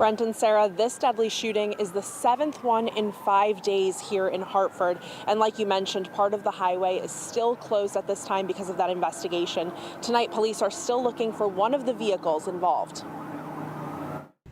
Brent and Sarah, this deadly shooting is the 7th one in 5 days here in Hartford. And like you mentioned, part of the highway is still closed at this time because of that investigation. Tonight, police are still looking for one of the vehicles involved.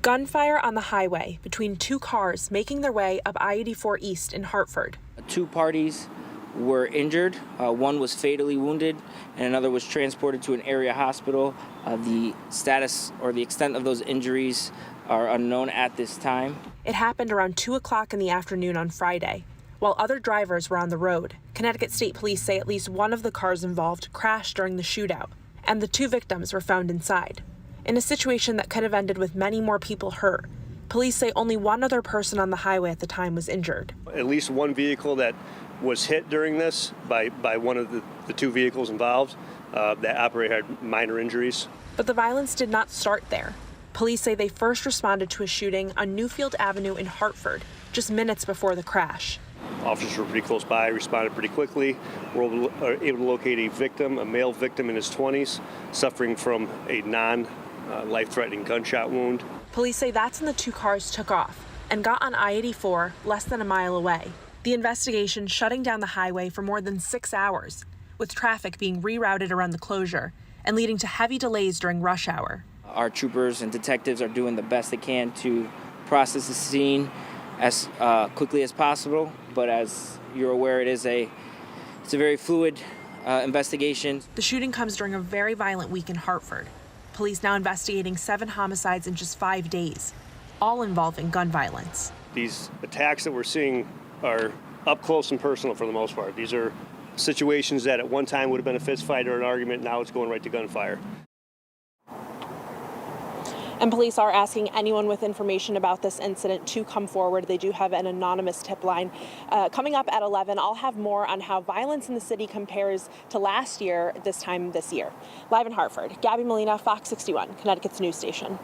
Gunfire on the highway between two cars making their way up I-84 East in Hartford. Two parties were injured. One was fatally wounded and another was transported to an area hospital. The status or the extent of those injuries are unknown at this time. It happened around 2 o'clock in the afternoon on Friday. While other drivers were on the road, Connecticut State Police say at least one of the cars involved crashed during the shootout, and the two victims were found inside. In a situation that could have ended with many more people hurt, police say only one other person on the highway at the time was injured. At least one vehicle that was hit during this by one of the two vehicles involved. That operator had minor injuries. But the violence did not start there. Police say they first responded to a shooting on Newfield Avenue in Hartford just minutes before the crash. Officers were pretty close by, responded pretty quickly. Were able to locate a victim, a male victim in his 20s, suffering from a non-life-threatening gunshot wound. Police say that's when the two cars took off and got on I-84 less than a mile away. The investigation shutting down the highway for more than 6 hours, with traffic being rerouted around the closure and leading to heavy delays during rush hour. Our troopers and detectives are doing the best they can to process the scene as quickly as possible, but as you're aware, it's a very fluid investigation. The shooting comes during a very violent week in Hartford. Police now investigating 7 homicides in just 5 days, all involving gun violence. These attacks that we're seeing are up close and personal for the most part. These are situations that at one time would have been a fist fight or an argument. Now it's going right to gunfire. And police are asking anyone with information about this incident to come forward. They do have an anonymous tip line. Coming up at 11, I'll have more on how violence in the city compares to last year, this time this year. Live in Hartford, Gabby Molina, Fox 61, Connecticut's news station.